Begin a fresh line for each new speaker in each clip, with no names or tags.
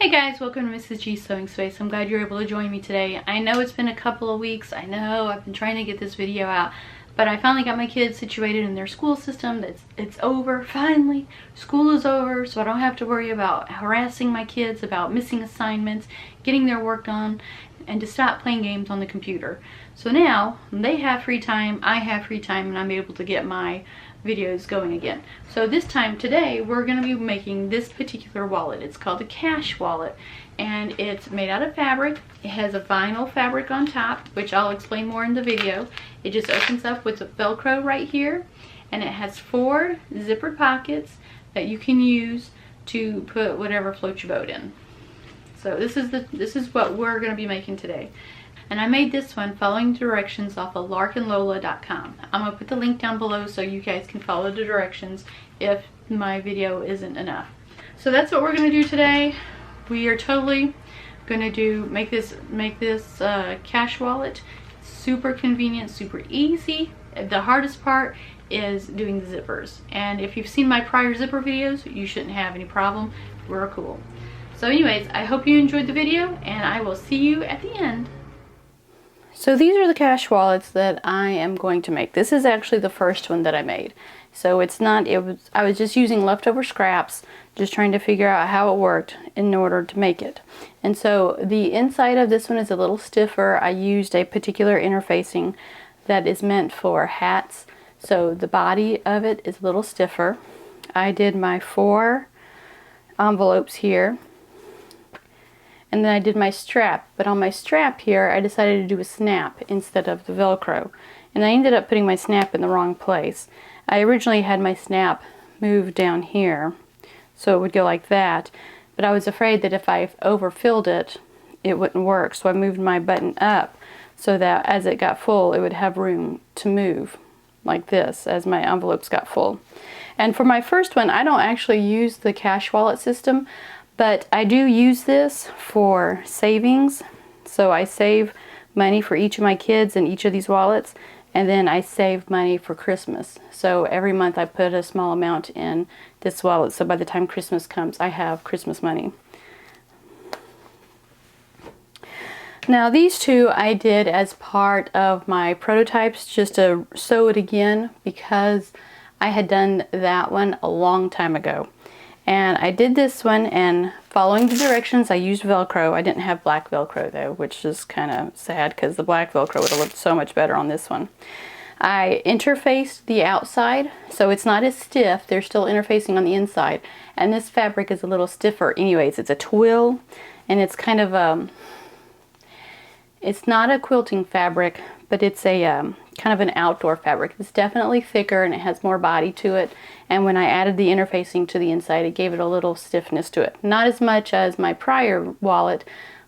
Hey guys, welcome to Mrs. G's Sewing Space. I'm glad you're able to join me today. I know it's been a couple of weeks. I know I've been trying to get this video out, but I finally got my kids situated in their school system. It's over, finally. School is over, so I don't have to worry about harassing my kids about missing assignments, getting their work done, and to stop playing games on the computer. So now they have free time, I have free time, and I'm able to get my videos going again. So this time today we're going to be making this particular wallet. It's called a cash wallet, and it's made out of fabric. It has a vinyl fabric on top, which I'll explain more in the video. It just opens up with a Velcro right here, and it has 4 zippered pockets that you can use to put whatever floats your boat in. So this is what we're going to be making today. And I made this one following directions off of larkandlola.com. I'm going to put the link down below so you guys can follow the directions if my video isn't enough. So that's what we're going to do today. We are totally going to make this cash wallet. Super convenient, super easy. The hardest part is doing the zippers. And if you've seen my prior zipper videos, you shouldn't have any problem. We're cool. So anyways, I hope you enjoyed the video, and I will see you at the end. So these are the cash wallets that I am going to make. This is actually the first one that I made. So I was just using leftover scraps, just trying to figure out how it worked in order to make it. And so the inside of this one is a little stiffer. I used a particular interfacing that is meant for hats. So the body of it is a little stiffer. I did my 4 envelopes here. And then I did my strap, but on my strap here I decided to do a snap instead of the Velcro, and I ended up putting my snap in the wrong place. I originally had my snap moved down here so it would go like that, but I was afraid that if I overfilled it, it wouldn't work, so I moved my button up so that as it got full it would have room to move like this as my envelopes got full. And for my first one, I don't actually use the cash wallet system, but I do use this for savings. So I save money for each of my kids in each of these wallets, and then I save money for Christmas. So every month I put a small amount in this wallet, so by the time Christmas comes I have Christmas money. Now these two I did as part of my prototypes just to sew it again, because I had done that one a long time ago. And I did this one, and following the directions I used Velcro. I didn't have black Velcro though, which is kind of sad because the black Velcro would have looked so much better on this one. I interfaced the outside so it's not as stiff. They're still interfacing on the inside, and this fabric is a little stiffer anyways. It's a twill, and it's kind of it's not a quilting fabric, but it's a kind of an outdoor fabric. It's definitely thicker and it has more body to it, and when I added the interfacing to the inside it gave it a little stiffness to it. Not as much as my prior wallet,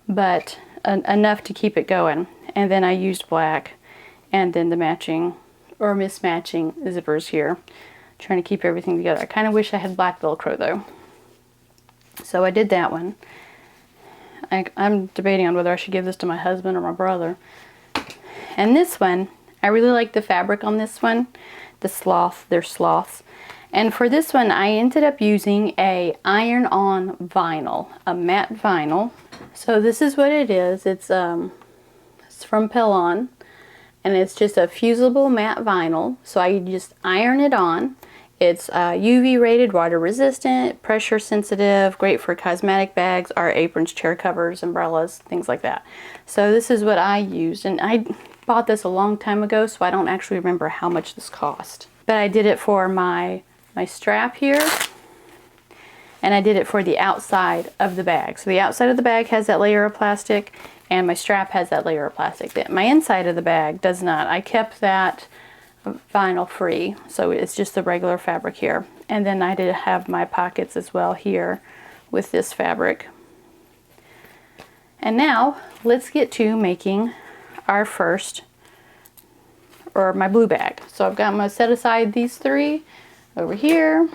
but enough to keep it going. And then I used black, and then the matching or mismatching zippers here, trying to keep everything together. I kind of wish I had black Velcro though. So I did that one. I'm debating on whether I should give this to my husband or my brother. And this one, I really like the fabric on this one. The sloth, they're sloths. And for this one, I ended up using a iron-on vinyl, a matte vinyl. So this is what it is. It's from Pellon, and it's just a fusible matte vinyl. So I just iron it on. It's UV rated, water resistant, pressure sensitive, great for cosmetic bags, art aprons, chair covers, umbrellas, things like that. So this is what I used, and I bought this a long time ago, so I don't actually remember how much this cost. But I did it for my strap here, and I did it for the outside of the bag. So the outside of the bag has that layer of plastic, and my strap has that layer of plastic. My inside of the bag does not. I kept that vinyl free, so it's just the regular fabric here. And then I did have my pockets as well here with this fabric. And now let's get to making our first, or my blue bag. So I'm going to set aside these 3 over here.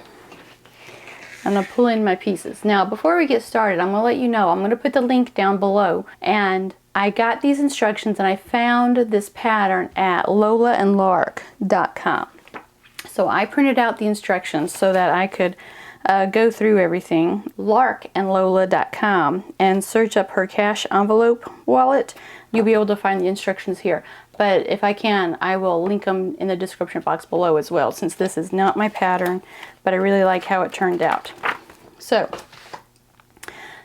I'm going to pull in my pieces. Now before we get started, I'm going to let you know, I'm going to put the link down below, and I got these instructions and I found this pattern at lolaandlark.com. So I printed out the instructions so that I could go through everything, larkandlola.com, and search up her cash envelope wallet. You'll be able to find the instructions here. But if I can, I will link them in the description box below as well, since this is not my pattern, but I really like how it turned out. So,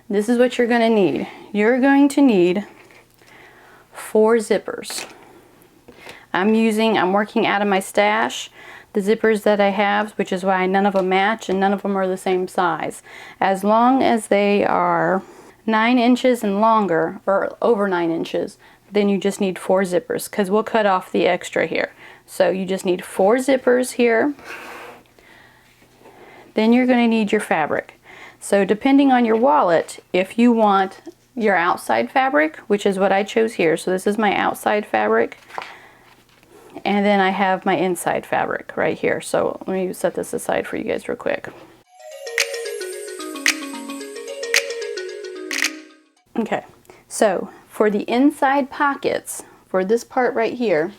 this is what you're going to need. You're going to need 4 zippers. I'm working out of my stash, the zippers that I have, which is why none of them match and none of them are the same size. As long as they are 9 inches and longer, or over 9 inches, then you just need 4 zippers, because we'll cut off the extra here. So you just need 4 zippers here. Then you're going to need your fabric. So depending on your wallet, if you want your outside fabric, which is what I chose here, so this is my outside fabric, and then I have my inside fabric right here. So let me set this aside for you guys real quick. Okay, so for the inside pockets, for this part right here,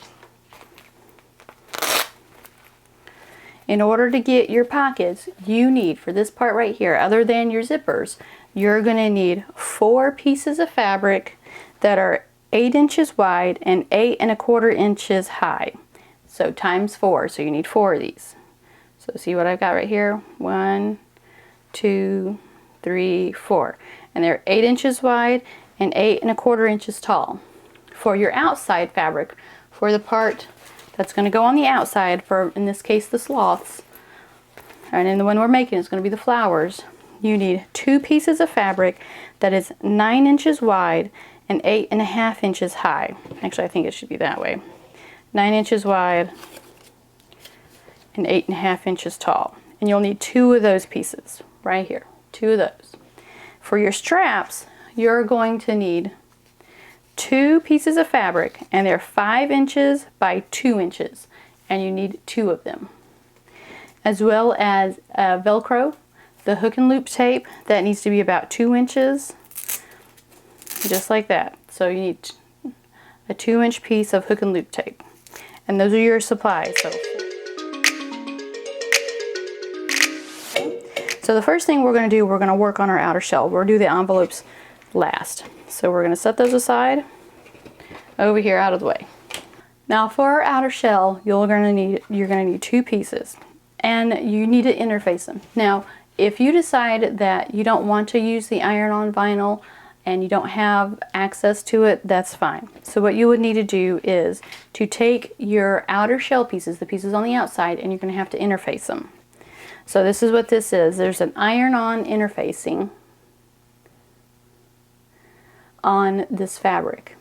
in order to get your pockets, you need, for this part right here, other than your zippers, you're going to need 4 pieces of fabric that are 8 inches wide and 8 1/4 inches high. So times 4, so you need 4 of these. So see what I've got right here? 1, 2, 3, 4. And they're 8 inches wide and 8 1/4 inches tall. For your outside fabric, for the part that's going to go on the outside, for in this case the sloths, and then the one we're making is going to be the flowers, you need 2 pieces of fabric that is 9 inches wide and 8 1/2 inches high. Actually, I think it should be that way. 9 inches wide and 8 1/2 inches tall. And you'll need 2 of those pieces right here. 2 of those. For your straps, you're going to need 2 pieces of fabric, and they're 5 inches by 2 inches, and you need 2 of them. As well as Velcro, the hook and loop tape, that needs to be about 2 inches, just like that. So you need a 2-inch piece of hook and loop tape. And those are your supplies. So the first thing we're going to do, we're going to work on our outer shell. We'll do the envelopes last. So we're going to set those aside over here out of the way. Now for our outer shell, you're going to need 2 pieces, and you need to interface them. Now if you decide that you don't want to use the iron-on vinyl and you don't have access to it, that's fine. So what you would need to do is to take your outer shell pieces, the pieces on the outside, and you're going to have to interface them. So this is what this is. There's an iron-on interfacing on this fabric.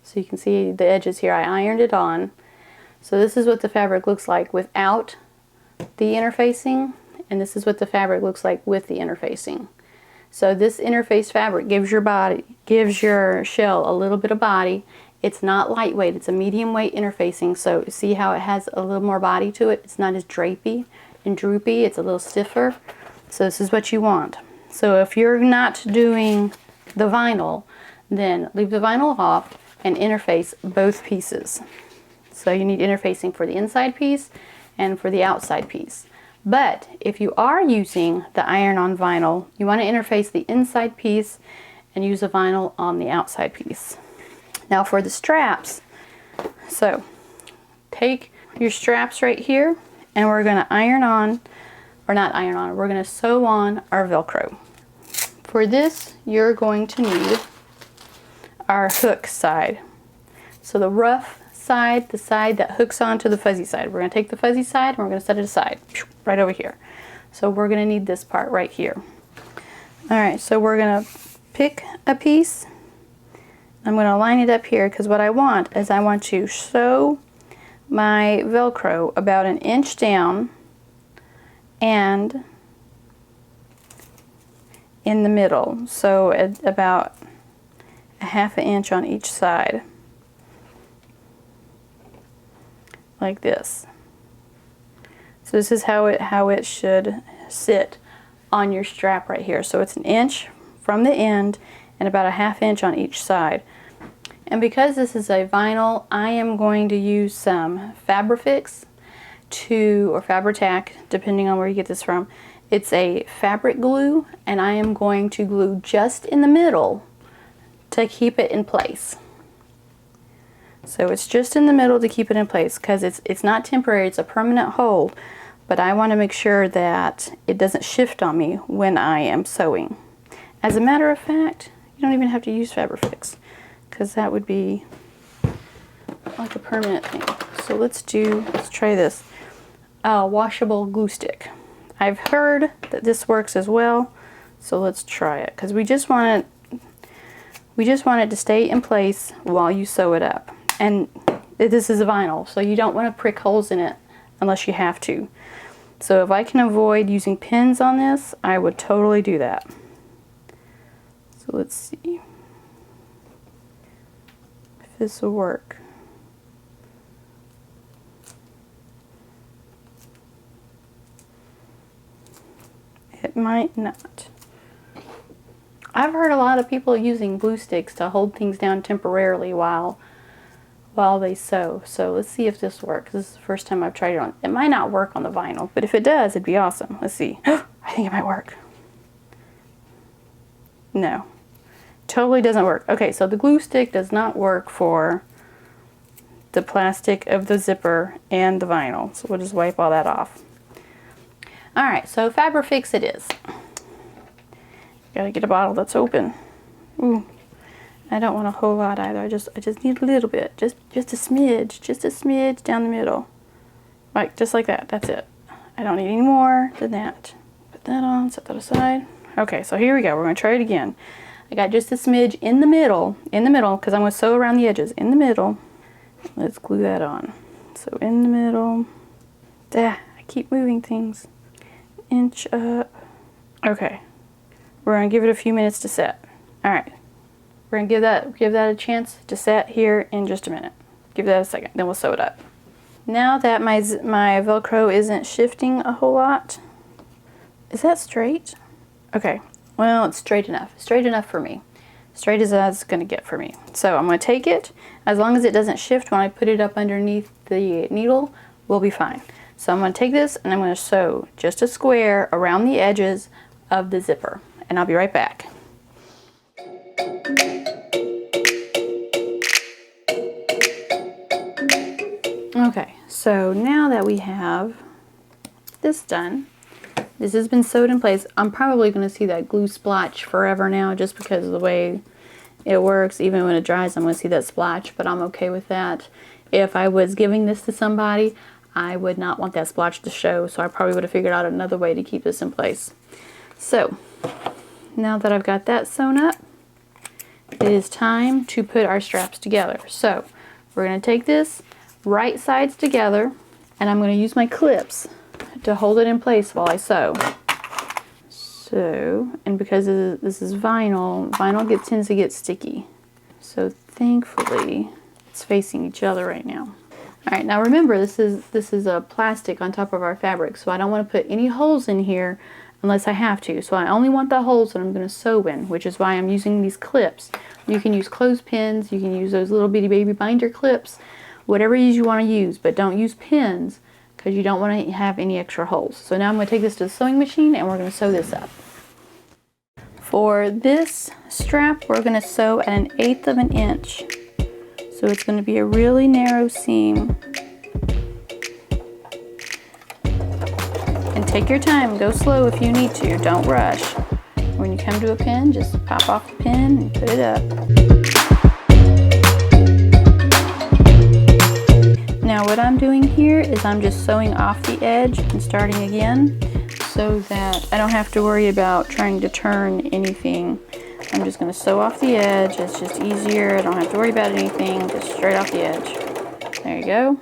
So you can see the edges here. I ironed it on. So this is what the fabric looks like without the interfacing, and this is what the fabric looks like with the interfacing. So this interface fabric gives your shell a little bit of body. It's not lightweight, it's a medium weight interfacing. So see how it has a little more body to it? It's not as drapey and droopy, it's a little stiffer. So this is what you want. So if you're not doing the vinyl, then leave the vinyl off and interface both pieces. So you need interfacing for the inside piece and for the outside piece. But if you are using the iron-on vinyl, you want to interface the inside piece and use the vinyl on the outside piece. Now for the straps, so take your straps right here, and we're going to iron on, or not iron on, we're going to sew on our Velcro. For this, you're going to need our hook side. So the rough side, the side that hooks onto the fuzzy side. We're going to take the fuzzy side and we're going to set it aside, right over here. So we're going to need this part right here. Alright, so we're going to pick a piece. I'm going to line it up here because what I want is I want to sew my Velcro about 1 inch down and in the middle. So at about 1/2 inch on each side. Like this. So this is how it should sit on your strap right here. So it's 1 inch from the end and about 1/2 inch on each side. And because this is a vinyl, I am going to use some Fabrifix or Fabri-Tac, depending on where you get this from, It's a fabric glue, and I am going to glue just in the middle to keep it in place. So it's just in the middle to keep it in place because it's not temporary, it's a permanent hold, but I want to make sure that it doesn't shift on me when I am sewing. As a matter of fact, you don't even have to use Fabrifix because that would be like a permanent thing. So let's try this washable glue stick. I've heard that this works as well, so let's try it because we just want it to stay in place while you sew it up. And this is vinyl, so you don't want to prick holes in it unless you have to. So if I can avoid using pins on this, I would totally do that. So let's see if this will work. It might not. I've heard a lot of people using glue sticks to hold things down temporarily while they sew. So let's see if this works. This is the first time I've tried it on. It might not work on the vinyl, but if it does, it'd be awesome. Let's see. I think it might work. No. Totally doesn't work. Okay, so the glue stick does not work for the plastic of the zipper and the vinyl. So we'll just wipe all that off. Alright, so Fabrifix it is. Gotta get a bottle that's open. Ooh. I don't want a whole lot either. I just need a little bit. Just a smidge down the middle. Like, just like that. That's it. I don't need any more than that. Put that on, set that aside. Okay, so here we go. We're going to try it again. I got just a smidge in the middle, because I'm going to sew around the edges. In the middle. Let's glue that on. So in the middle. I keep moving things. Inch up. Okay. We're going to give it a few minutes to set. Alright. We're going to give that a chance to set here in just a minute. Give that a second, then we'll sew it up. Now that my Velcro isn't shifting a whole lot. Is that straight? Okay, well, it's straight enough. Straight enough for me. Straight as it's going to get for me. So I'm going to take it. As long as it doesn't shift when I put it up underneath the needle, we'll be fine. So I'm going to take this and I'm going to sew just a square around the edges of the zipper. And I'll be right back. Okay, so now that we have this done, this has been sewed in place. I'm probably going to see that glue splotch forever now just because of the way it works. Even when it dries, I'm going to see that splotch, but I'm okay with that. If I was giving this to somebody, I would not want that splotch to show, so I probably would have figured out another way to keep this in place. So, now that I've got that sewn up, it is time to put our straps together. So, we're going to take this right sides together, and I'm going to use my clips to hold it in place while I sew. So, and because this is vinyl tends to get sticky. So thankfully, it's facing each other right now. Alright, now remember this is a plastic on top of our fabric, so I don't want to put any holes in here unless I have to. So I only want the holes that I'm going to sew in, which is why I'm using these clips. You can use clothespins, you can use those little bitty baby binder clips, whatever it is you want to use, but don't use pins because you don't want to have any extra holes. So now I'm going to take this to the sewing machine and we're going to sew this up. For this strap, we're going to sew at 1/8 of an inch. So it's going to be a really narrow seam. And take your time, go slow if you need to, don't rush. When you come to a pin, just pop off the pin and put it up. Now what I'm doing here is I'm just sewing off the edge and starting again so that I don't have to worry about trying to turn anything. I'm just going to sew off the edge. It's just easier. I don't have to worry about anything. Just straight off the edge. There you go.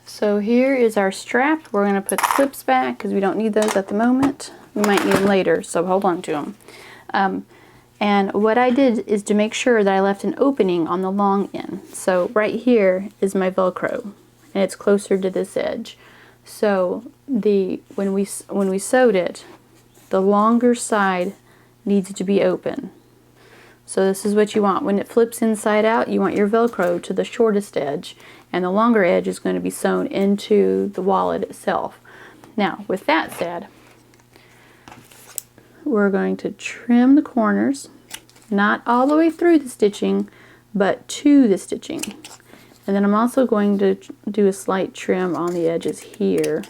So here is our strap. We're going to put the clips back because we don't need those at the moment. We might need them later, so hold on to them. And what I did is to make sure that I left an opening on the long end. So right here is my Velcro, and it's closer to this edge. So when we sewed it, the longer side needs to be open. So this is what you want. When it flips inside out, you want your Velcro to the shortest edge, and the longer edge is going to be sewn into the wallet itself. Now, with that said, we're going to trim the corners, not all the way through the stitching, but to the stitching. And then I'm also going to do a slight trim on the edges here,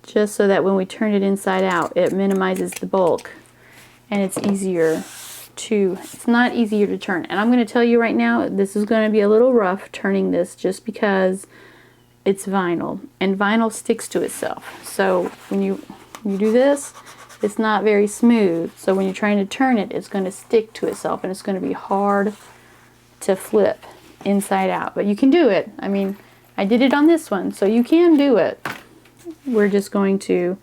just so that when we turn it inside out, it minimizes the bulk, and it's not easier to turn. And I'm going to tell you right now, this is going to be a little rough turning this, just because it's vinyl, and vinyl sticks to itself. So when you do this, it's not very smooth. So when you're trying to turn it, it's going to stick to itself, and it's going to be hard to flip inside out. But you can do it. I mean, I did it on this one, so you can do it. We're just going to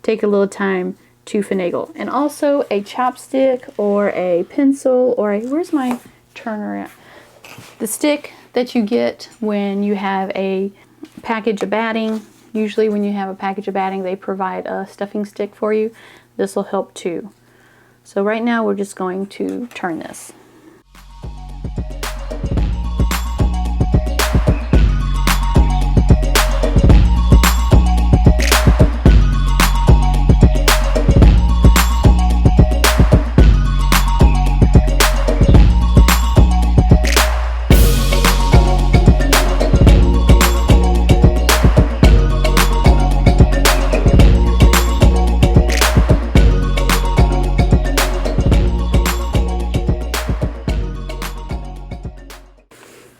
take a little time to finagle. And also a chopstick or a pencil or a, where's my turner at? The stick that you get when you have a package of batting. Usually when you have a package of batting, they provide a stuffing stick for you. This will help too. So right now we're just going to turn this.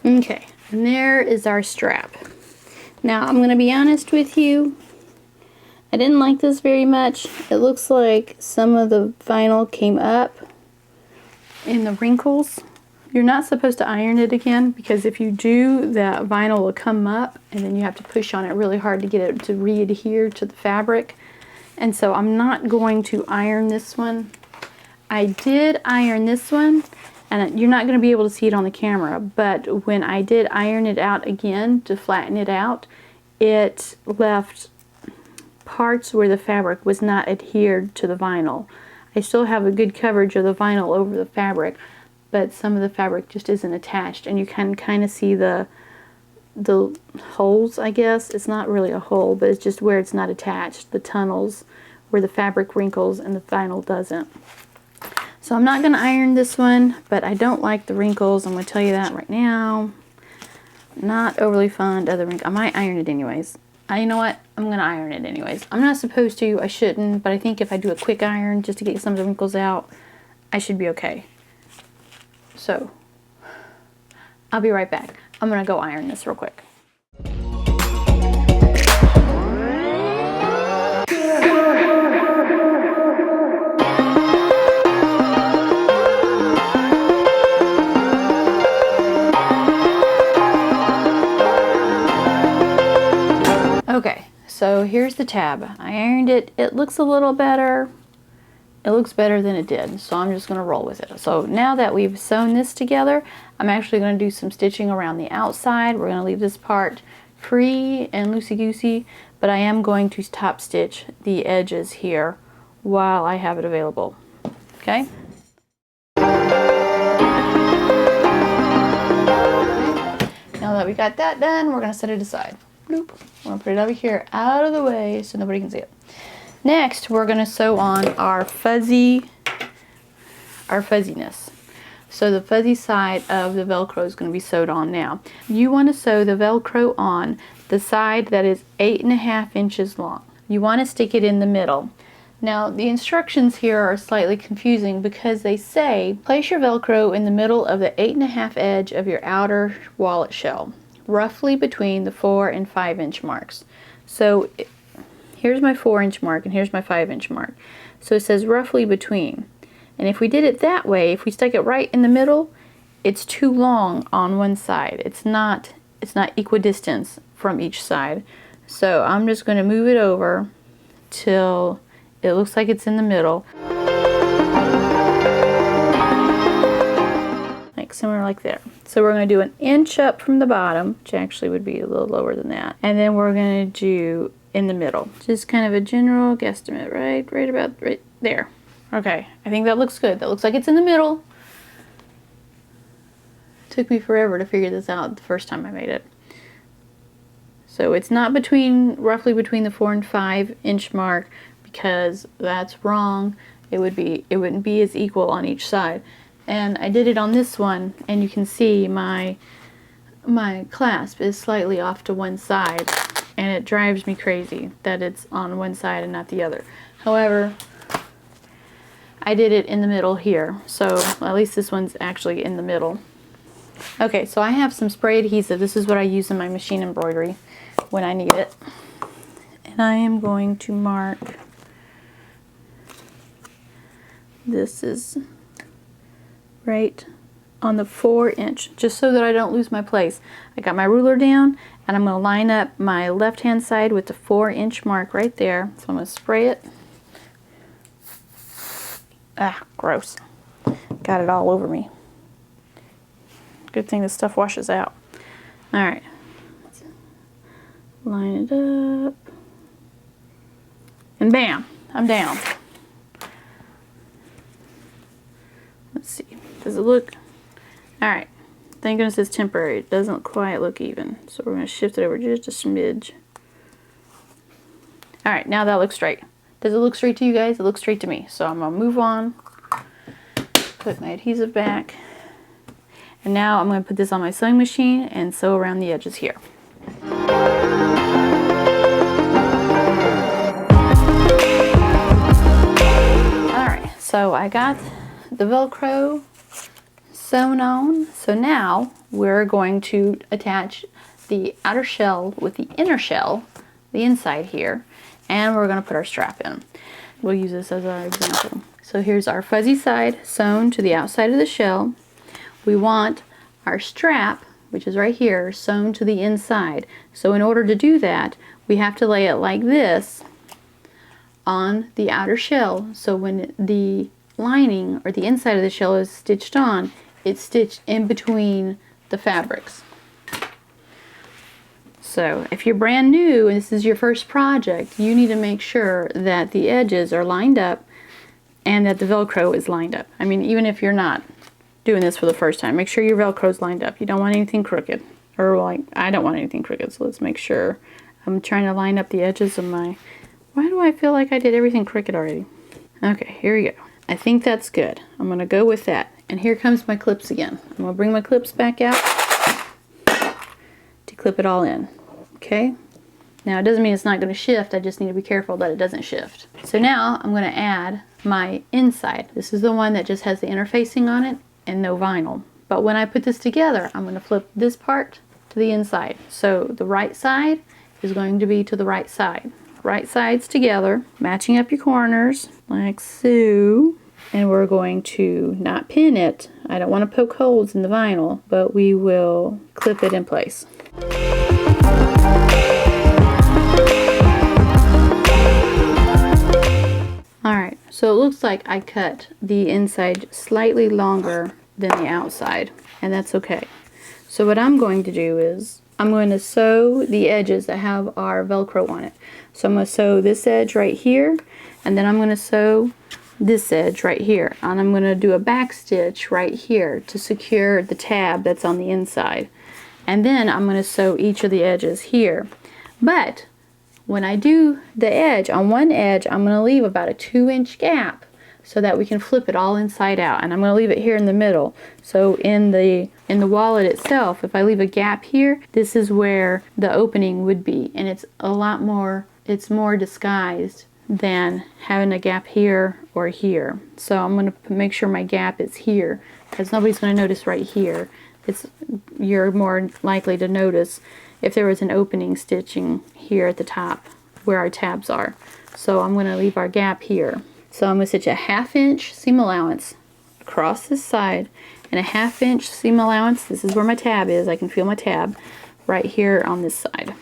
Okay, and there is our strap. Now I'm going to be honest with you, I didn't like this very much. It looks like some of the vinyl came up in the wrinkles. You're not supposed to iron it again, because if you do, that vinyl will come up and then you have to push on it really hard to get it to re-adhere to the fabric. And so I'm not going to iron this one. I did iron this one, and you're not going to be able to see it on the camera, but when I did iron it out again to flatten it out, it left parts where the fabric was not adhered to the vinyl. I still have a good coverage of the vinyl over the fabric, but some of the fabric just isn't attached, and you can kind of see the holes, I guess. It's not really a hole, but it's just where it's not attached, the tunnels where the fabric wrinkles and the vinyl doesn't. So I'm not going to iron this one, but I don't like the wrinkles. I'm going to tell you that right now. Not overly fond of the wrinkles. I might iron it anyways. You know what? I'm going to iron it anyways. I'm not supposed to. I shouldn't. But I think if I do a quick iron just to get some of the wrinkles out, I should be okay. So, I'll be right back. I'm going to go iron this real quick. Okay, so here's the tab. I ironed it. It looks a little better. It looks better than it did, so I'm just going to roll with it. So now that we've sewn this together, I'm actually going to do some stitching around the outside. We're going to leave this part free and loosey-goosey, but I am going to top stitch the edges here while I have it available. Okay? Now that we got that done, we're going to set it aside. Bloop. I'm going to put it over here out of the way so nobody can see it. Next, we're going to sew on our fuzziness. So the fuzzy side of the Velcro is going to be sewed on now. You want to sew the Velcro on the side that is 8.5 inches long. You want to stick it in the middle. Now, the instructions here are slightly confusing because they say, place your Velcro in the middle of the 8.5 edge of your outer wallet shell, roughly between the 4 and 5 inch marks. So here's my 4 inch mark and here's my 5 inch mark. So it says roughly between. And if we did it that way, if we stuck it right in the middle, it's too long on one side. It's not equidistant from each side. So I'm just going to move it over till it looks like it's in the middle. Like somewhere like there. So we're going to do an inch up from the bottom, which actually would be a little lower than that. And then we're going to do in the middle. Just kind of a general guesstimate, right about right there. Okay, I think that looks good. That looks like it's in the middle. took me forever to figure this out the first time I made it. So it's not roughly between the 4 and 5 inch mark, because that's wrong. It wouldn't be as equal on each side. And I did it on this one, and you can see my clasp is slightly off to one side, and it drives me crazy that it's on one side and not the other. However, I did it in the middle here, so at least this one's actually in the middle. Okay, so I have some spray adhesive. This is what I use in my machine embroidery when I need it. And I am going to mark, this is right on the 4 inch, just so that I don't lose my place. I got my ruler down, and I'm going to line up my left hand side with the 4 inch mark right there. So I'm going to spray it. Ah, gross. Got it all over me. Good thing this stuff washes out. Alright. Line it up. And bam! I'm down. Let's see. Does it look... Alright. Thank goodness it's temporary. It doesn't quite look even. So we're going to shift it over just a smidge. Alright, now that looks straight. Does it look straight to you guys? It looks straight to me. So I'm going to move on. Put my adhesive back. And now I'm going to put this on my sewing machine and sew around the edges here. Alright, so I got the Velcro sewn on. So now we're going to attach the outer shell with the inner shell, the inside here, and we're going to put our strap in. We'll use this as our example. So here's our fuzzy side sewn to the outside of the shell. We want our strap, which is right here, sewn to the inside. So in order to do that, we have to lay it like this on the outer shell. So when the lining or the inside of the shell is stitched on, it's stitched in between the fabrics. So if you're brand new and this is your first project, you need to make sure that the edges are lined up and that the Velcro is lined up. I mean, even if you're not doing this for the first time, make sure your Velcro's lined up. You don't want anything crooked. Or like, I don't want anything crooked, so let's make sure. I'm trying to line up the edges of my... Why do I feel like I did everything crooked already? Okay, here we go. I think that's good. I'm going to go with that. And here comes my clips again. I'm going to bring my clips back out to clip it all in. Okay? Now it doesn't mean it's not going to shift, I just need to be careful that it doesn't shift. So now I'm going to add my inside. This is the one that just has the interfacing on it and no vinyl. But when I put this together, I'm going to flip this part to the inside. So the right side is going to be to the right side. Right sides together, matching up your corners like so. And we're going to not pin it. I don't want to poke holes in the vinyl, but we will clip it in place. Alright, so it looks like I cut the inside slightly longer than the outside, and that's okay. So what I'm going to do is I'm going to sew the edges that have our Velcro on it. So I'm going to sew this edge right here, and then I'm going to sew this edge right here, and I'm going to do a back stitch right here to secure the tab that's on the inside. And then I'm going to sew each of the edges here. But when I do the edge, on one edge I'm going to leave about a 2-inch gap so that we can flip it all inside out, and I'm going to leave it here in the middle. So in the wallet itself, if I leave a gap here, this is where the opening would be, and it's a lot more, it's more disguised than having a gap here or here. So I'm going to make sure my gap is here, because nobody's going to notice right here. You're more likely to notice if there was an opening stitching here at the top where our tabs are. So I'm going to leave our gap here. So I'm going to stitch a 1/2 inch seam allowance across this side and a 1/2 inch seam allowance. This is where my tab is. I can feel my tab right here on this side.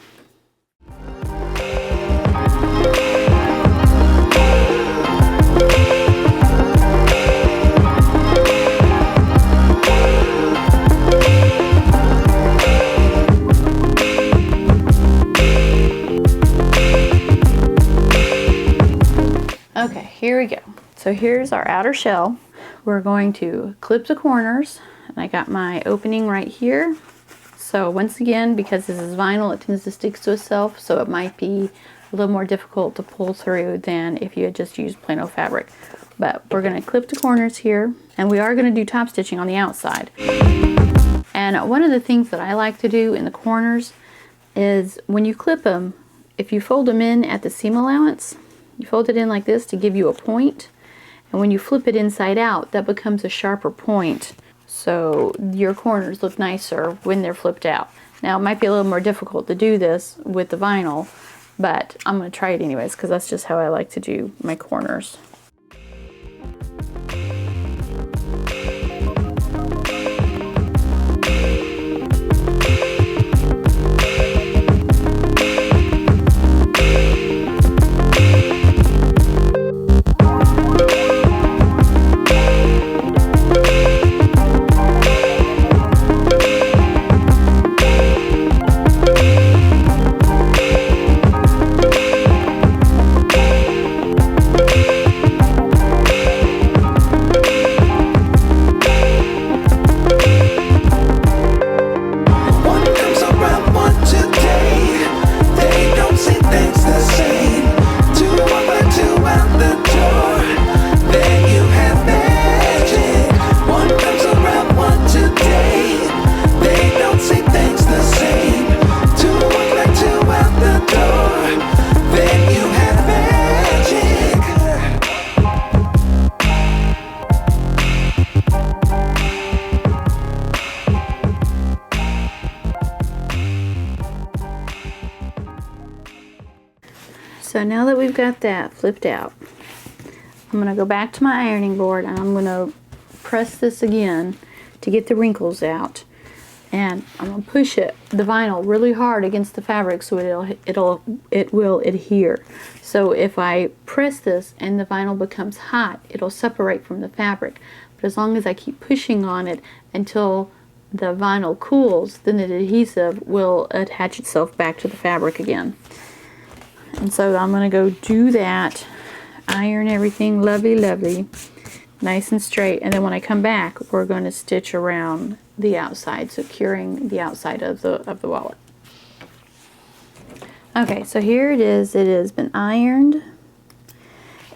Okay, here we go. So here's our outer shell. We're going to clip the corners And I got my opening right here. So once again, because this is vinyl, it tends to stick to itself, so it might be a little more difficult to pull through than if you had just used plain old fabric. But we're going to clip the corners here, and we are going to do top stitching on the outside. And one of the things that I like to do in the corners is when you clip them, if you fold them in at the seam allowance, you fold it in like this to give you a point, and when you flip it inside out, that becomes a sharper point. So your corners look nicer when they're flipped out. Now it might be a little more difficult to do this with the vinyl, but I'm going to try it anyways because that's just how I like to do my corners. So now that we've got that flipped out, I'm going to go back to my ironing board and I'm going to press this again to get the wrinkles out. And I'm going to push the vinyl really hard against the fabric so it will adhere. So if I press this and the vinyl becomes hot, it'll separate from the fabric. But as long as I keep pushing on it until the vinyl cools, then the adhesive will attach itself back to the fabric again. And so I'm going to go do that, iron everything lovely, nice and straight, and then when I come back, we're going to stitch around the outside, securing the outside of the wallet. Okay, so here it is. It has been ironed.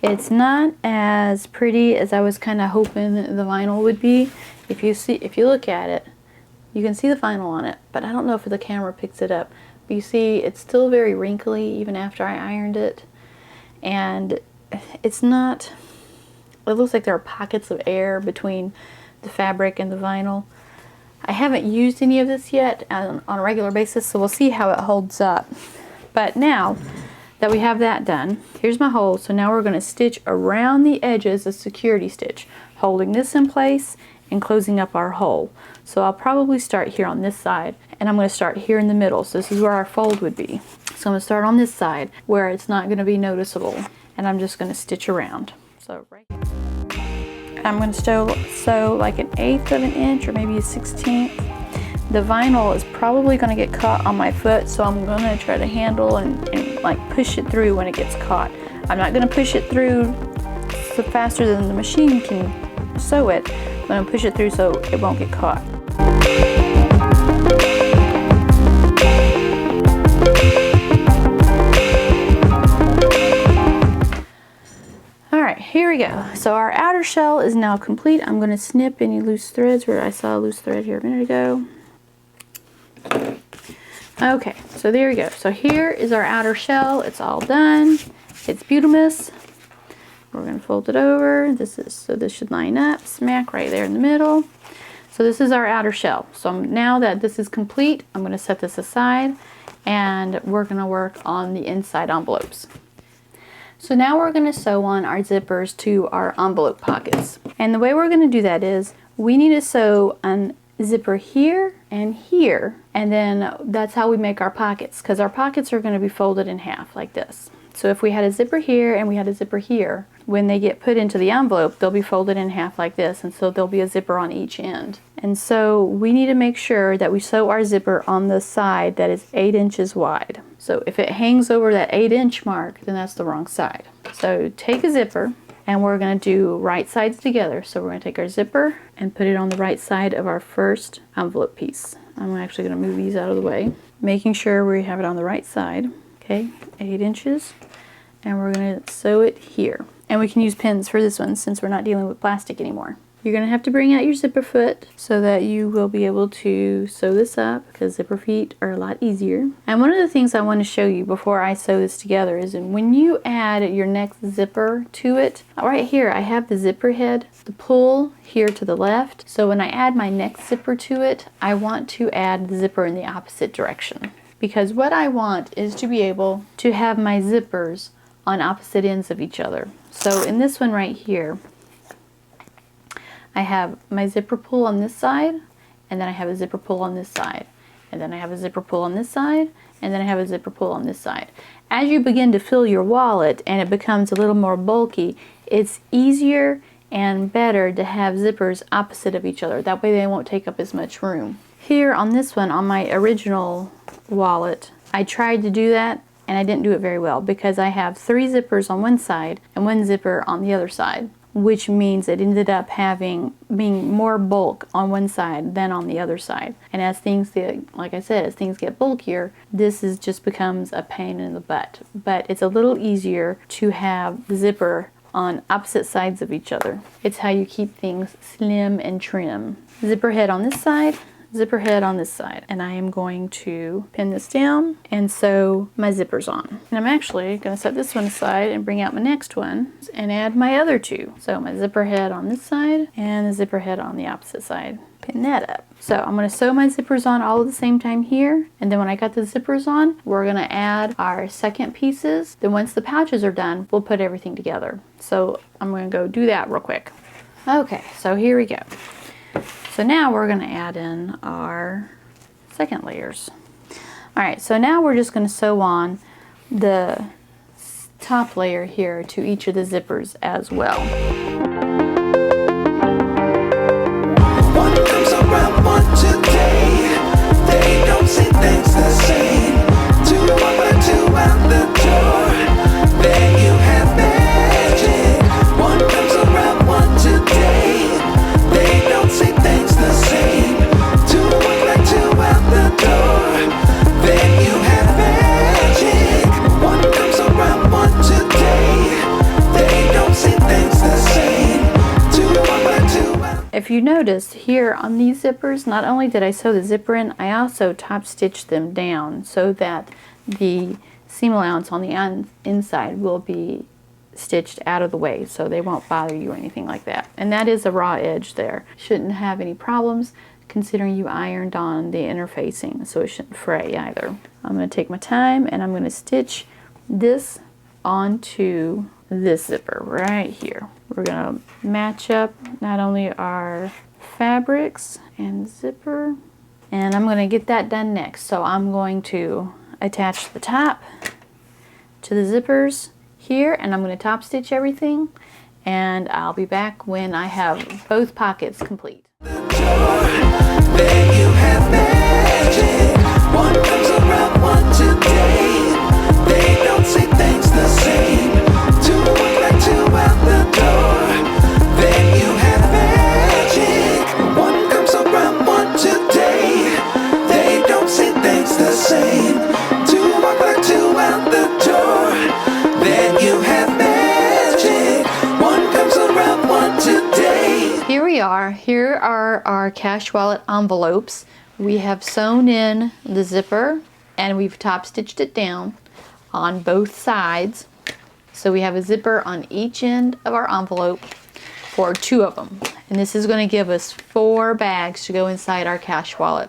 It's not as pretty as I was kind of hoping the vinyl would be. If you look at it, you can see the vinyl on it, but I don't know if the camera picks it up. You see it's still very wrinkly even after I ironed it, and it's not, it looks like there are pockets of air between the fabric and the vinyl. I haven't used any of this yet on a regular basis, so we'll see how it holds up. But now that we have that done, here's my hole. So now we're going to stitch around the edges, a security stitch, holding this in place and closing up our hole. So I'll probably start here on this side, and I'm going to start here in the middle. So this is where our fold would be. So I'm going to start on this side where it's not going to be noticeable, and I'm just going to stitch around. So right here. I'm going to sew like 1/8 of an inch or maybe 1/16. The vinyl is probably going to get caught on my foot, so I'm going to try to handle and like push it through when it gets caught. I'm not going to push it through so faster than the machine can sew it. I'm going to push it through so it won't get caught. Alright, here we go. So our outer shell is now complete. I'm going to snip any loose threads where I saw a loose thread here a minute ago. Okay, so there we go. So here is our outer shell. It's all done. It's beautimous. We're going to fold it over. So this should line up smack right there in the middle. So this is our outer shell. So now that this is complete, I'm going to set this aside and we're going to work on the inside envelopes. So now we're going to sew on our zippers to our envelope pockets. And the way we're going to do that is we need to sew a zipper here and here, and then that's how we make our pockets, because our pockets are going to be folded in half like this. So if we had a zipper here and we had a zipper here, when they get put into the envelope, they'll be folded in half like this, and so there'll be a zipper on each end. And so we need to make sure that we sew our zipper on the side that is 8 inches wide. So if it hangs over that 8-inch mark, then that's the wrong side. So take a zipper and we're going to do right sides together. So we're going to take our zipper and put it on the right side of our first envelope piece. I'm actually going to move these out of the way, making sure we have it on the right side. Okay, 8 inches, and we're going to sew it here. And we can use pins for this one since we're not dealing with plastic anymore. You're going to have to bring out your zipper foot so that you will be able to sew this up, because zipper feet are a lot easier. And one of the things I want to show you before I sew this together is when you add your next zipper to it, right here I have the zipper head, the pull here to the left. So when I add my next zipper to it, I want to add the zipper in the opposite direction. Because what I want is to be able to have my zippers on opposite ends of each other. So in this one right here, I have my zipper pull on this side, and then I have a zipper pull on this side, and then I have a zipper pull on this side, and then I have a zipper pull on this side. As you begin to fill your wallet and it becomes a little more bulky, it's easier and better to have zippers opposite of each other. That way they won't take up as much room. Here on this one, on my original wallet, I tried to do that and I didn't do it very well because I have 3 zippers on one side and 1 zipper on the other side, which means it ended up being more bulk on one side than on the other side. And as things get, like I said, as things get bulkier, this just becomes a pain in the butt. But it's a little easier to have the zipper on opposite sides of each other. It's how you keep things slim and trim. Zipper head on this side, zipper head on this side, and I am going to pin this down and sew my zippers on. And I'm actually going to set this one aside and bring out my next one and add my other 2. So my zipper head on this side and the zipper head on the opposite side. Pin that up. So I'm going to sew my zippers on all at the same time here, and then when I got the zippers on, we're going to add our second pieces. Then once the pouches are done, we'll put everything together. So I'm going to go do that real quick. Okay, so here we go. So now we're going to add in our second layers. Alright, so now we're just going to sew on the top layer here to each of the zippers as well.
One comes around one today. They don't see things the same. 2 walk by 2 out the door. Then you have magic. One comes around one today. They don't see things the same. 2 walk by 2 out the door. Then you have magic. One comes around one today. They don't see things the same. 2 walk by 2 out.
If you notice here on these zippers, not only did I sew the zipper in, I also top stitched them down so that the seam allowance on the inside will be stitched out of the way so they won't bother you or anything like that. And that is a raw edge there. Shouldn't have any problems considering you ironed on the interfacing, so it shouldn't fray either. I'm going to take my time and I'm going to stitch this onto this zipper right here. We're going to match up not only our fabrics and zipper, and I'm going to get that done next. So I'm going to attach the top to the zippers here, and I'm going to top stitch everything, and I'll be back when I have both pockets complete.
Then you have magic. One comes around one today. They don't see things the same. 2 walk like 2 out the door. Then you have magic. One comes around one today. They don't see things the same. 2 walk like 2 out the door. Then you have magic. One comes around one today.
Here we are. Here are our cash wallet envelopes. We have sewn in the zipper and we've top stitched it down on both sides. So we have a zipper on each end of our envelope for 2 of them. And this is going to give us 4 bags to go inside our cash wallet.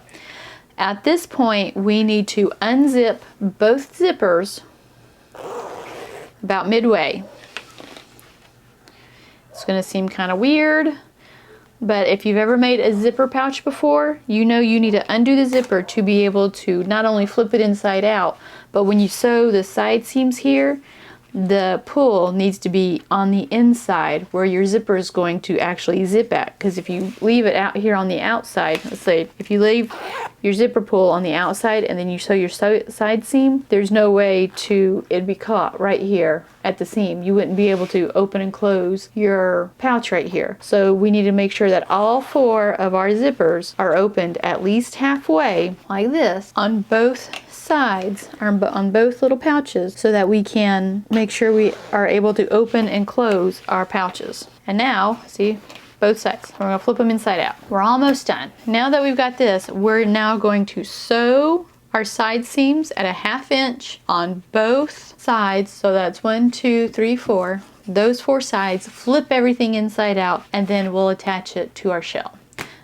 At this point, we need to unzip both zippers about midway. It's going to seem kind of weird, but if you've ever made a zipper pouch before, you know you need to undo the zipper to be able to not only flip it inside out, but when you sew the side seams here, the pull needs to be on the inside where your zipper is going to actually zip at. Because if you leave it out here on the outside, let's say if you leave your zipper pull on the outside and then you sew your side seam, there's no way it'd be caught right here at the seam. You wouldn't be able to open and close your pouch right here. So we need to make sure that all 4 of our zippers are opened at least halfway like this on both sides, on both little pouches, so that we can make sure we are able to open and close our pouches. And now, see, both sides. We're going to flip them inside out. We're almost done. Now that we've got this, we're now going to sew our side seams at a 1/2 inch on both sides. So that's 1, 2, 3, 4. Those 4 sides, flip everything inside out, and then we'll attach it to our shell.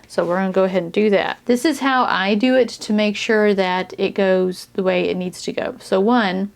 So we're going to go ahead and do that. This is how I do it to make sure that it goes the way it needs to go. So 1,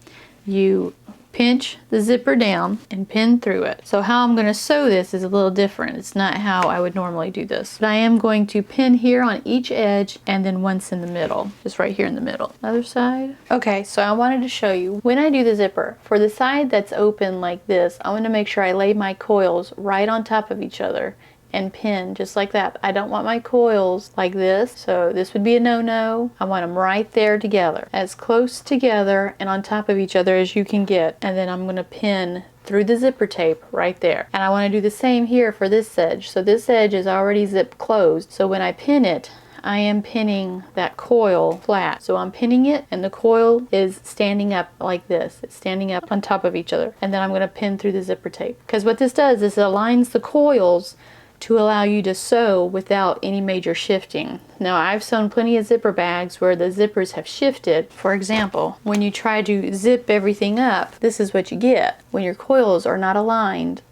you pinch the zipper down and pin through it. So how I'm going to sew this is a little different. It's not how I would normally do this. But I am going to pin here on each edge and then once in the middle, just right here in the middle. Other side. Okay, so I wanted to show you when I do the zipper. For the side that's open like this, I want to make sure I lay my coils right on top of each other and pin just like that. I don't want my coils like this, so this would be a no-no. I want them right there together, as close together and on top of each other as you can get. And then I'm going to pin through the zipper tape right there. And I want to do the same here for this edge. So this edge is already zip closed, so when I pin it, I am pinning that coil flat. So I'm pinning it and the coil is standing up like this. It's standing up on top of each other. And then I'm going to pin through the zipper tape. Because what this does is it aligns the coils to allow you to sew without any major shifting. Now, I've sewn plenty of zipper bags where the zippers have shifted. For example, when you try to zip everything up, this is what you get. When your coils are not aligned,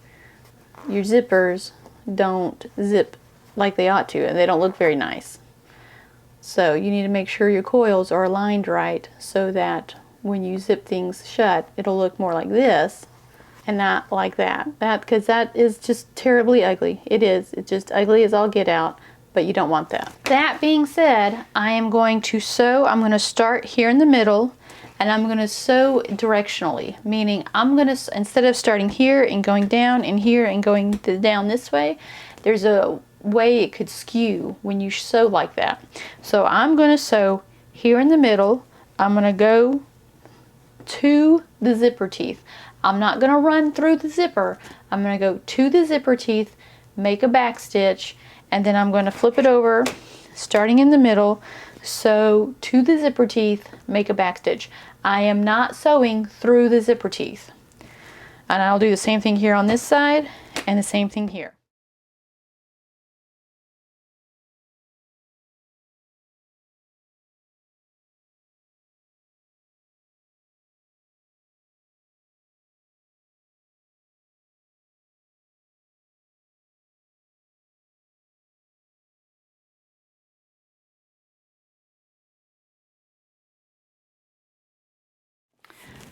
your zippers don't zip like they ought to, and they don't look very nice. So you need to make sure your coils are aligned right so that when you zip things shut, it'll look more like this and not like that. Because that is just terribly ugly. It is. It's just ugly as all get out, but you don't want that. That being said, I am going to sew. I'm going to start here in the middle, and I'm going to sew directionally, meaning I'm going to, instead of starting here and going down and here and going down this way, there's a way it could skew when you sew like that. So I'm going to sew here in the middle. I'm going to go to the zipper teeth. I'm not going to run through the zipper. I'm going to go to the zipper teeth, make a back stitch, and then I'm going to flip it over, starting in the middle, sew to the zipper teeth, make a back stitch. I am not sewing through the zipper teeth. And I'll do the same thing here on this side and the same thing here.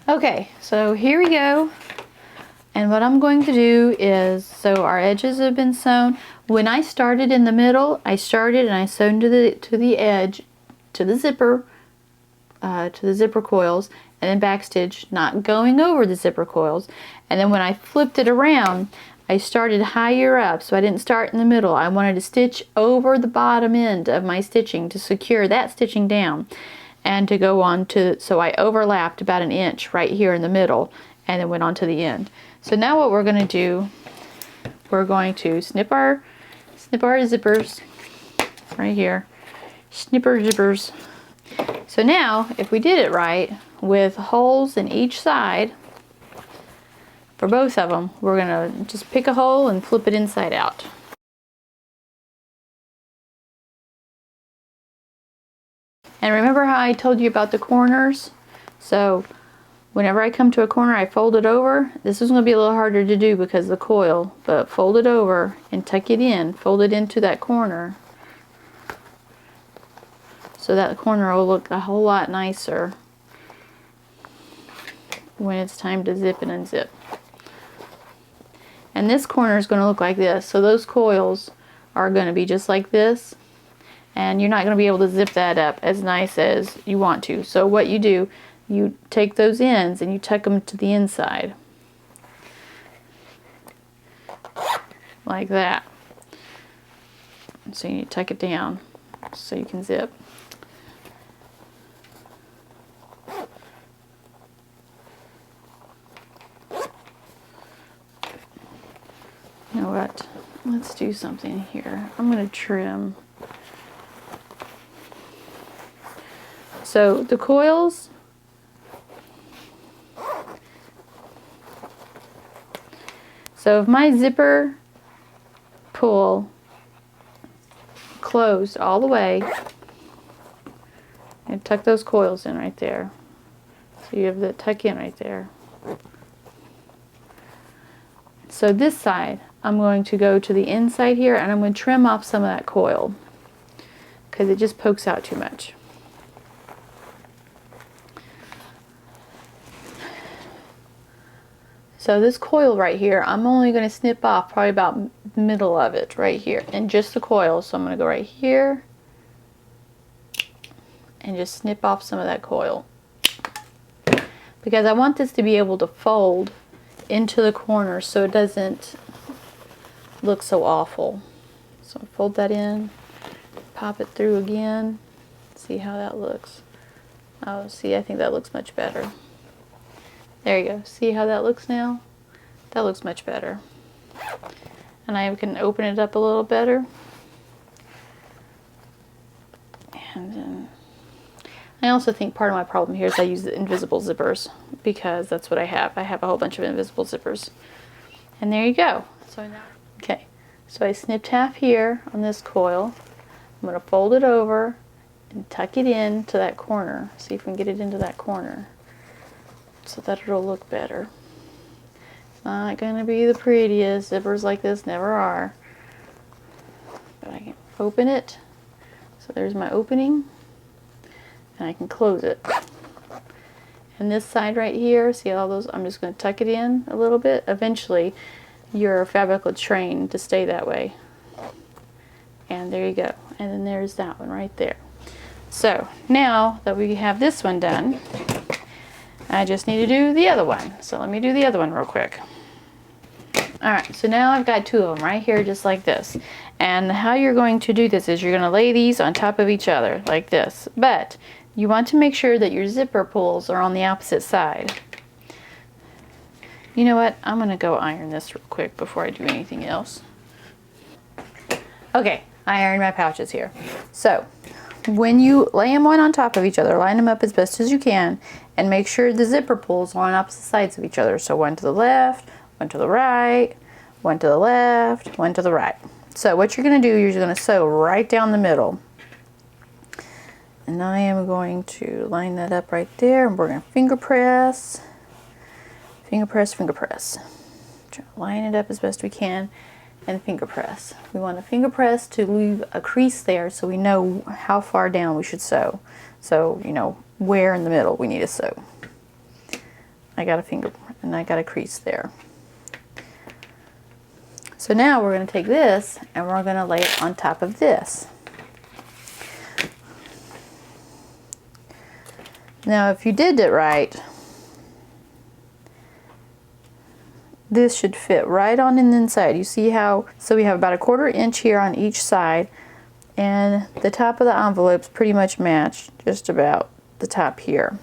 Okay, so here we go. And what I'm going to do is, so our edges have been sewn. When I started in the middle, I started and I sewn to the edge, to the zipper coils, and then backstitch, not going over the zipper coils. And then when I flipped it around, I started higher up, so I didn't start in the middle. I wanted to stitch over the bottom end of my stitching to secure that stitching down, and to go on to, so I overlapped about 1 inch right here in the middle and then went on to the end. So now what we're going to do, we're going to snip our zippers right here, snip our zippers. So now if we did it right with holes in each side for both of them, we're going to just pick a hole and flip it inside out. And remember how I told you about the corners? So whenever I come to a corner, I fold it over. This is going to be a little harder to do because of the coil, but fold it over and tuck it in. Fold it into that corner, so that corner will look a whole lot nicer when it's time to zip and unzip. And this corner is going to look like this. So those coils are going to be just like this. And you're not going to be able to zip that up as nice as you want to. So what you do, you take those ends and you tuck them to the inside. Like that. So you tuck it down so you can zip. know what? Let's do something here. I'm going to trim. So the coils, so if my zipper pull closed all the way, and tuck those coils in right there. So you have the tuck in right there. So this side, I'm going to go to the inside here and I'm going to trim off some of that coil because it just pokes out too much. So this coil right here, I'm only going to snip off probably about the middle of it right here, and just the coil. So I'm going to go right here and just snip off some of that coil because I want this to be able to fold into the corner so it doesn't look so awful. So fold that in, pop it through again, see how that looks. Oh, see, I think that looks much better. There you go. See how that looks now? That looks much better. And I can open it up a little better. And then I also think part of my problem here is I use the invisible zippers because that's what I have. I have a whole bunch of invisible zippers. And there you go. So now, okay. So I snipped half here on this coil. I'm going to fold it over and tuck it in to that corner. See if we can get it into that corner, so that it'll look better. It's not going to be the prettiest. Zippers like this never are. But I can open it. So there's my opening. And I can close it. And this side right here, see all those? I'm just going to tuck it in a little bit. Eventually, your fabric will train to stay that way. And there you go. And then there's that one right there. So now that we have this one done, I just need to do the other one. So let me do the other one real quick. Alright, so now I've got two of them right here just like this. And how you're going to do this is you're going to lay these on top of each other like this. But you want to make sure that your zipper pulls are on the opposite side. You know what? I'm going to go iron this real quick before I do anything else. Okay, I ironed my pouches here. So when you lay them one on top of each other, line them up as best as you can, and make sure the zipper pulls are on opposite sides of each other. So one to the left, one to the right, one to the left, one to the right. So what you're going to do, you're going to sew right down the middle. And I am going to line that up right there, and we're going to finger press, finger press, finger press. Try to line it up as best we can. And finger press. We want to finger press to leave a crease there so we know how far down we should sew. So, you know, where in the middle we need to sew. I got a finger and I got a crease there. So now we're going to take this and we're going to lay it on top of this. Now if you did it right, this should fit right on in the inside. You see how, so we have about a 1/4 inch here on each side, and the top of the envelope's pretty much matched, just about the top here.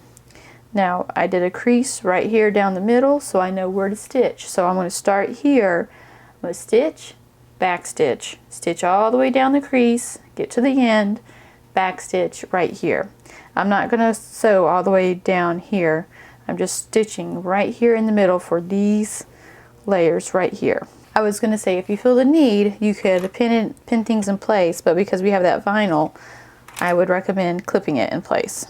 Now I did a crease right here down the middle so I know where to stitch. So I'm going to start here. I'm going to stitch, back stitch, stitch all the way down the crease, get to the end, back stitch right here. I'm not going to sew all the way down here. I'm just stitching right here in the middle for these layers right here. I was going to say if you feel the need you could pin things in place, but because we have that vinyl I would recommend clipping it in place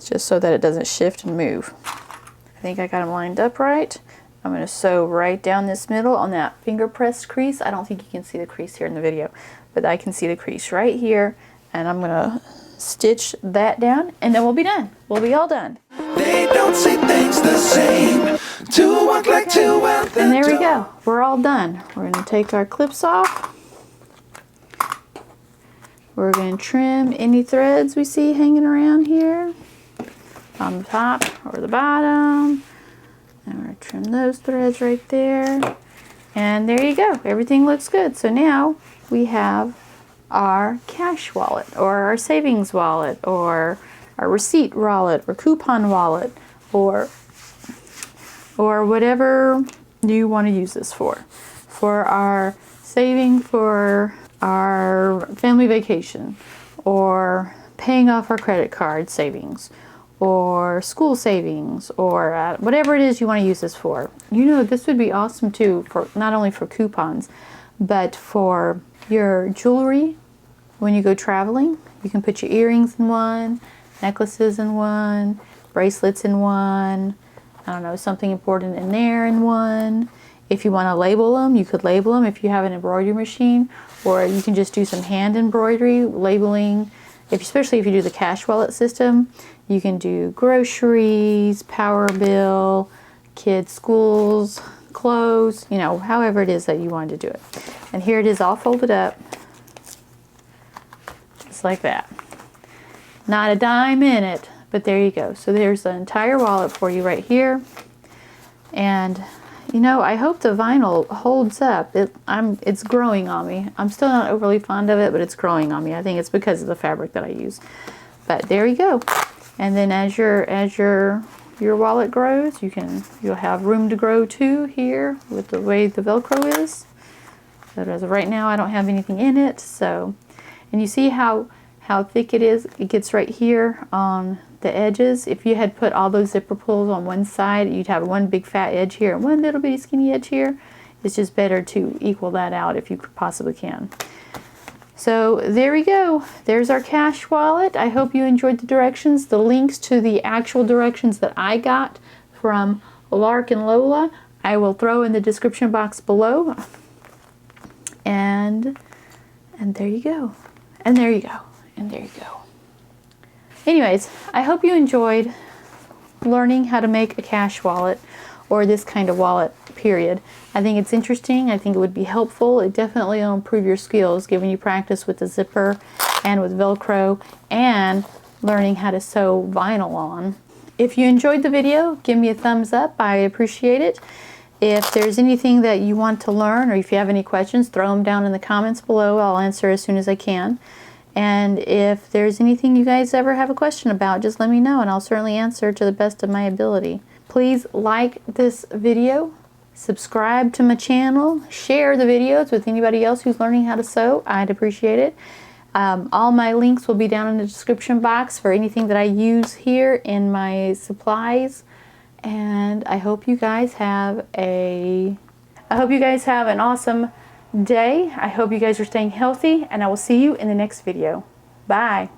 just so that it doesn't shift and move. I think I got them lined up right. I'm going to sew right down this middle on that finger press crease. I don't think you can see the crease here in the video, but I can see the crease right here, and I'm going to stitch that down and then we'll be done. We'll be all done.
They don't see things the same. Two walk like two out the
And there we go. We're all done. We're going to take our clips off. We're going to trim any threads we see hanging around here on the top or the bottom. And we're going to trim those threads right there. And there you go. Everything looks good. So now we have our cash wallet or our savings wallet or our receipt wallet or coupon wallet or whatever you want to use this for. For our saving for our family vacation, or paying off our credit card savings, or school savings, or whatever it is you want to use this for. You know, this would be awesome too, for not only for coupons, but for your jewelry. When you go traveling, you can put your earrings in one, necklaces in one, bracelets in one, I don't know, something important in there in one. If you want to label them, you could label them if you have an embroidery machine, or you can just do some hand embroidery labeling. Especially if you do the cash wallet system, you can do groceries, power bill, kids' schools, clothes, you know, however it is that you want to do it. And here it is all folded up, just like that. Not a dime in it, but there you go. So there's the entire wallet for you right here. And you know, I hope the vinyl holds up. It's growing on me. I'm still not overly fond of it, but it's growing on me. I think it's because of the fabric that I use. But there you go. And then as your wallet grows, you'll have room to grow too here with the way the Velcro is. But as of right now, I don't have anything in it. So, and you see how thick it is? It gets right here on the edges. If you had put all those zipper pulls on one side, you'd have one big fat edge here and one little bitty skinny edge here. It's just better to equal that out if you possibly can. So there we go. There's our cash wallet. I hope you enjoyed the directions. The links to the actual directions that I got from Lark and Lola, I will throw in the description box below. And there you go. And there you go. And there you go. Anyways, I hope you enjoyed learning how to make a cash wallet, or this kind of wallet, period. I think it's interesting. I think it would be helpful. It definitely will improve your skills, giving you practice with the zipper and with Velcro, and learning how to sew vinyl on. If you enjoyed the video, give me a thumbs up. I appreciate it. If there's anything that you want to learn, or if you have any questions, throw them down in the comments below. I'll answer as soon as I can. And if there's anything you guys ever have a question about, just let me know and I'll certainly answer to the best of my ability. Please like this video, subscribe to my channel, share the videos with anybody else who's learning how to sew. I'd appreciate it. All my links will be down in the description box for anything that I use here in my supplies. And I hope you guys have an awesome day. I hope you guys are staying healthy, and I will see you in the next video. Bye.